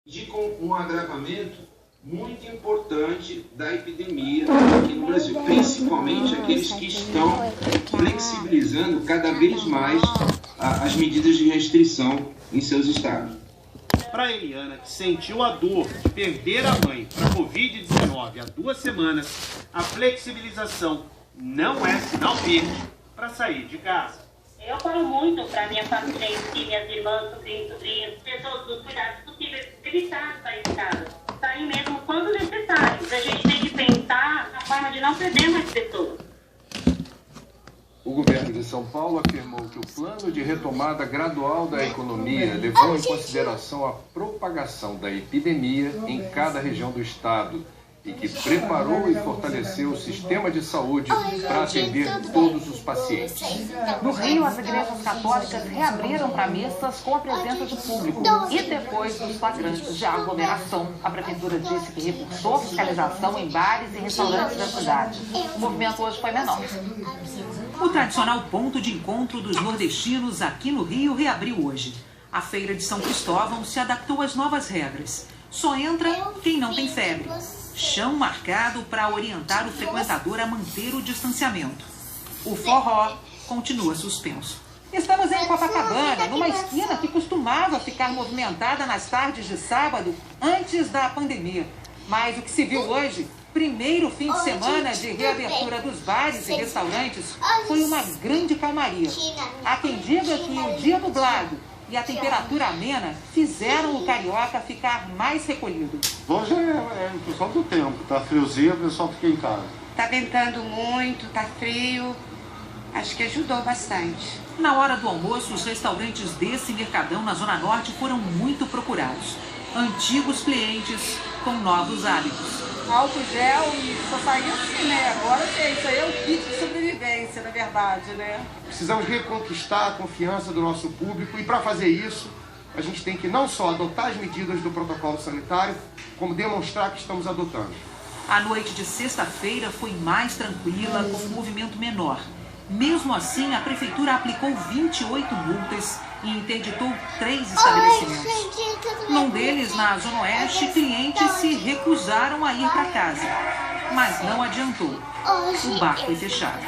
indicam um agravamento muito importante da epidemia aqui no Brasil, principalmente aqueles que estão flexibilizando cada vez mais as medidas de restrição em seus estados. Para a Eliana, que sentiu a dor de perder a mãe para a Covid-19 há 2 semanas, a flexibilização não é sinal verde para sair de casa. Eu falo muito para minha família, minhas irmãs, sobrinhos, pessoas dos cuidados possíveis, evitar sair de casa. Sair mesmo quando necessário. A gente tem que pensar na forma de não perder mais pessoas. O governo de São Paulo afirmou que o plano de retomada gradual da economia levou em consideração a propagação da epidemia em cada região do estado e que preparou e fortaleceu o sistema de saúde para atender todos os pacientes. No Rio, as igrejas católicas reabriram para missas com a presença de público. E depois dos flagrantes de aglomeração, a prefeitura disse que reforçou a fiscalização em bares e restaurantes da cidade. O movimento hoje foi menor. O tradicional ponto de encontro dos nordestinos aqui no Rio reabriu hoje. A Feira de São Cristóvão se adaptou às novas regras. Só entra quem não tem febre. Chão marcado para orientar o frequentador a manter o distanciamento. O forró continua suspenso. Estamos em Copacabana, numa esquina que costumava ficar movimentada nas tardes de sábado antes da pandemia. Mas o que se viu hoje, primeiro fim de semana de reabertura dos bares e restaurantes, foi uma grande calmaria. Há quem diga que o dia nublado e a temperatura amena fizeram o carioca ficar mais recolhido. Hoje é questão do tempo, tá friozinho, o pessoal fica em casa. Tá ventando muito, tá frio, acho que ajudou bastante. Na hora do almoço, os restaurantes desse mercadão na Zona Norte foram muito procurados. Antigos clientes com novos hábitos. Álcool gel e só saía assim, né? Agora isso aí é o kit de sobrevivência, na verdade, né? Precisamos reconquistar a confiança do nosso público e para fazer isso, a gente tem que não só adotar as medidas do protocolo sanitário, como demonstrar que estamos adotando. A noite de sexta-feira foi mais tranquila, com um movimento menor. Mesmo assim, a prefeitura aplicou 28 multas e interditou 3 estabelecimentos. Num deles, na Zona Oeste, clientes se recusaram a ir para casa. Mas não adiantou. O bar foi fechado.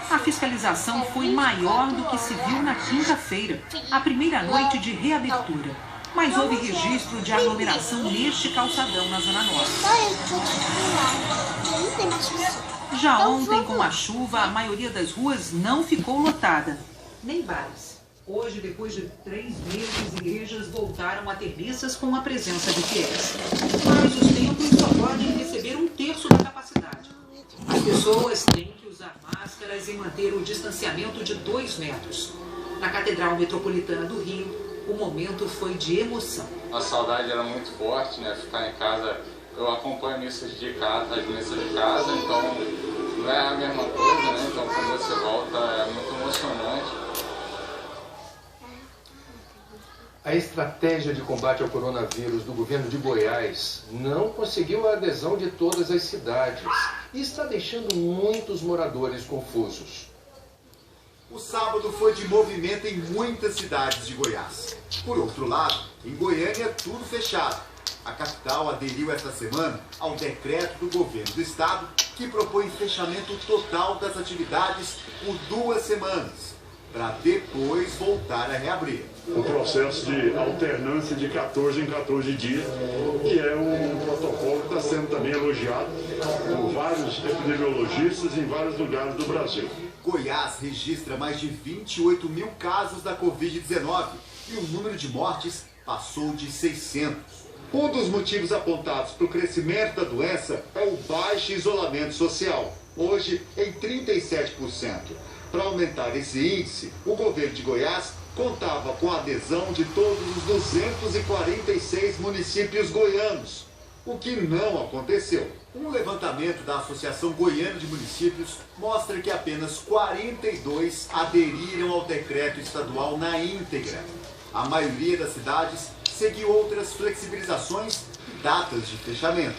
A fiscalização foi maior do que se viu na quinta-feira, a primeira noite de reabertura. Mas houve registro de aglomeração neste calçadão na Zona Norte. Já ontem, com a chuva, a maioria das ruas não ficou lotada. Nem bares. Hoje, depois de 3 meses, igrejas voltaram a ter missas com a presença de fiéis. Mas os templos só podem receber 1/3 da capacidade. As pessoas têm que usar máscaras e manter o distanciamento de 2 metros. Na Catedral Metropolitana do Rio, o momento foi de emoção. A saudade era muito forte, né? Ficar em casa. Eu acompanho missas de casa, as missas de casa, então não é a mesma coisa, né? Então quando você volta é muito emocionante. A estratégia de combate ao coronavírus do governo de Goiás não conseguiu a adesão de todas as cidades e está deixando muitos moradores confusos. O sábado foi de movimento em muitas cidades de Goiás. Por outro lado, em Goiânia, tudo fechado. A capital aderiu esta semana ao decreto do governo do estado que propõe fechamento total das atividades por 2 semanas, para depois voltar a reabrir. Um processo de alternância de 14 em 14 dias e é um protocolo que está sendo também elogiado por vários epidemiologistas em vários lugares do Brasil. Goiás registra mais de 28 mil casos da Covid-19 e o número de mortes passou de 600. Um dos motivos apontados para o crescimento da doença é o baixo isolamento social, hoje em 37%. Para aumentar esse índice, o governo de Goiás contava com a adesão de todos os 246 municípios goianos, o que não aconteceu. Um levantamento da Associação Goiana de Municípios mostra que apenas 42 aderiram ao decreto estadual na íntegra. A maioria das cidades seguiu outras flexibilizações e datas de fechamento.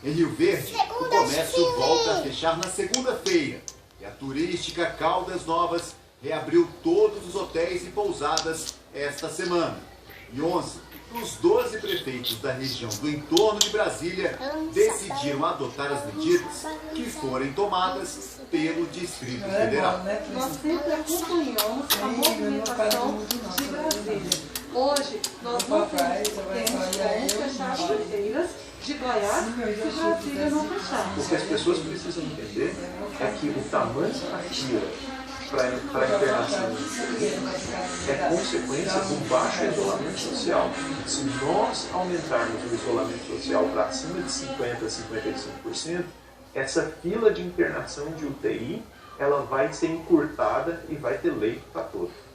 Em Rio Verde, o comércio volta a fechar na segunda-feira e a turística Caldas Novas reabriu todos os hotéis e pousadas esta semana. os 12 prefeitos da região do entorno de Brasília decidiram adotar as medidas que forem tomadas pelo Distrito Federal. Nós sempre acompanhamos a movimentação de Brasília. Hoje, nós não temos como fechar as fronteiras de Goiás se Brasília não fechar. O que as pessoas precisam entender é que o tamanho da fila para a internação é consequência do baixo isolamento social. Se nós aumentarmos o isolamento social para acima de 50% a 55%, essa fila de internação de UTI ela vai ser encurtada e vai ter leito para todos.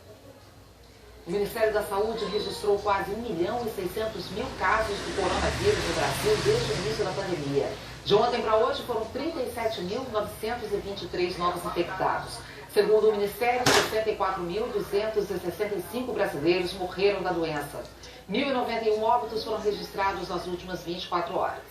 O Ministério da Saúde registrou quase 1.600.000 casos do coronavírus no Brasil desde o início da pandemia. De ontem para hoje foram 37.923 novos infectados. Segundo o Ministério, 64.265 brasileiros morreram da doença. 1.091 óbitos foram registrados nas últimas 24 horas.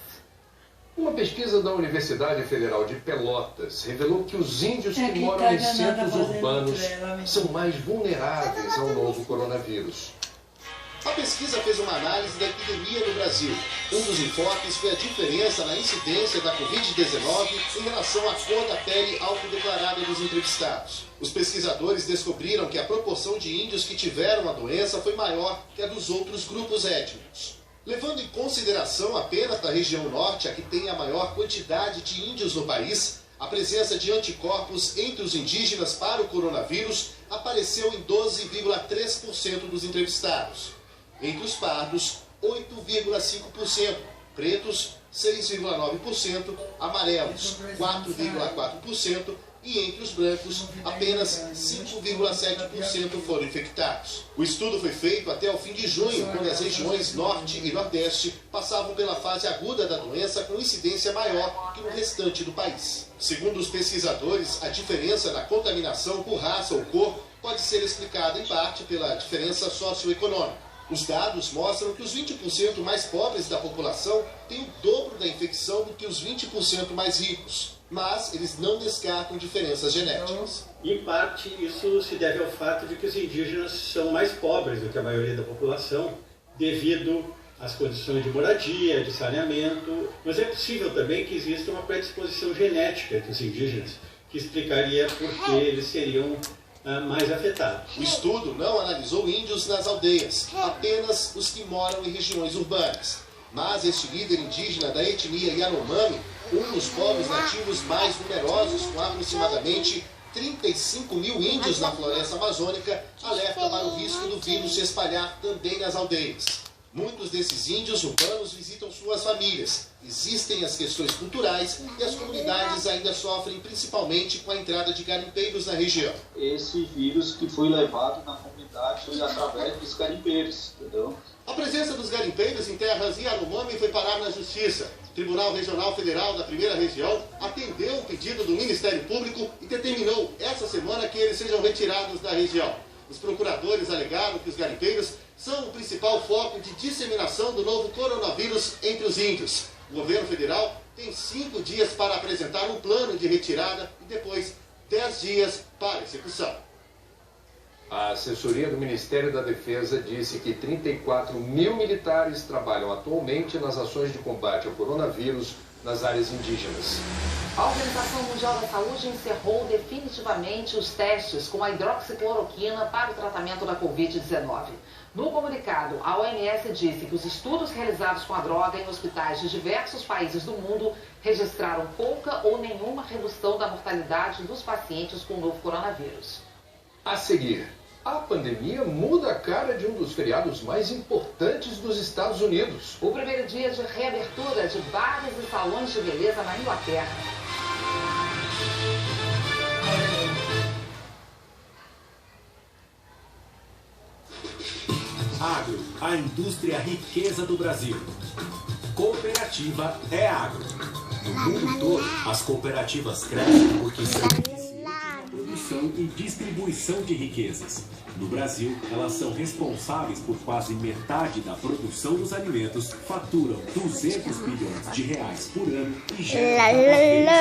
Uma pesquisa da Universidade Federal de Pelotas revelou que os índios que moram em centros urbanos são mais vulneráveis ao novo coronavírus. A pesquisa fez uma análise da epidemia no Brasil. Um dos enfoques foi a diferença na incidência da Covid-19 em relação à cor da pele autodeclarada dos entrevistados. Os pesquisadores descobriram que a proporção de índios que tiveram a doença foi maior que a dos outros grupos étnicos. Levando em consideração apenas da região norte, a que tem a maior quantidade de índios no país, a presença de anticorpos entre os indígenas para o coronavírus apareceu em 12,3% dos entrevistados. Entre os pardos, 8,5%, pretos, 6,9%, amarelos, 4,4% e entre os brancos, apenas 5,7% foram infectados. O estudo foi feito até o fim de junho, quando as regiões Norte e Nordeste passavam pela fase aguda da doença com incidência maior que no restante do país. Segundo os pesquisadores, a diferença na contaminação por raça ou cor pode ser explicada em parte pela diferença socioeconômica. Os dados mostram que os 20% mais pobres da população têm o dobro da infecção do que os 20% mais ricos, mas eles não descartam diferenças genéticas. Em parte, isso se deve ao fato de que os indígenas são mais pobres do que a maioria da população, devido às condições de moradia, de saneamento, mas é possível também que exista uma predisposição genética entre os indígenas, que explicaria por que eles seriam mais afetados. O estudo não analisou índios nas aldeias, apenas os que moram em regiões urbanas. Mas este líder indígena da etnia Yanomami, um dos povos nativos mais numerosos, com aproximadamente 35 mil índios na floresta amazônica, alerta para o risco do vírus se espalhar também nas aldeias. Muitos desses índios urbanos visitam suas famílias. Existem as questões culturais e as comunidades ainda sofrem principalmente com a entrada de garimpeiros na região. Esse vírus que foi levado na comunidade foi através dos garimpeiros, entendeu? A presença dos garimpeiros em terras Yanomami foi parar na Justiça. O Tribunal Regional Federal da Primeira Região atendeu o pedido do Ministério Público e determinou essa semana que eles sejam retirados da região. Os procuradores alegaram que os garimpeiros são o principal foco de disseminação do novo coronavírus entre os índios. O governo federal tem 5 dias para apresentar um plano de retirada e depois 10 dias para execução. A assessoria do Ministério da Defesa disse que 34 mil militares trabalham atualmente nas ações de combate ao coronavírus nas áreas indígenas. A Organização Mundial da Saúde encerrou definitivamente os testes com a hidroxicloroquina para o tratamento da Covid-19. No comunicado, a OMS disse que os estudos realizados com a droga em hospitais de diversos países do mundo registraram pouca ou nenhuma redução da mortalidade dos pacientes com o novo coronavírus. A seguir, a pandemia muda a cara de um dos feriados mais importantes dos Estados Unidos. O primeiro dia de reabertura de bares e salões de beleza na Inglaterra. Agro, a indústria riqueza do Brasil. Cooperativa é agro. No mundo todo, as cooperativas crescem porque são eficientes na produção e distribuição de riquezas. No Brasil, elas são responsáveis por quase metade da produção dos alimentos, faturam 200 bilhões de reais por ano e geram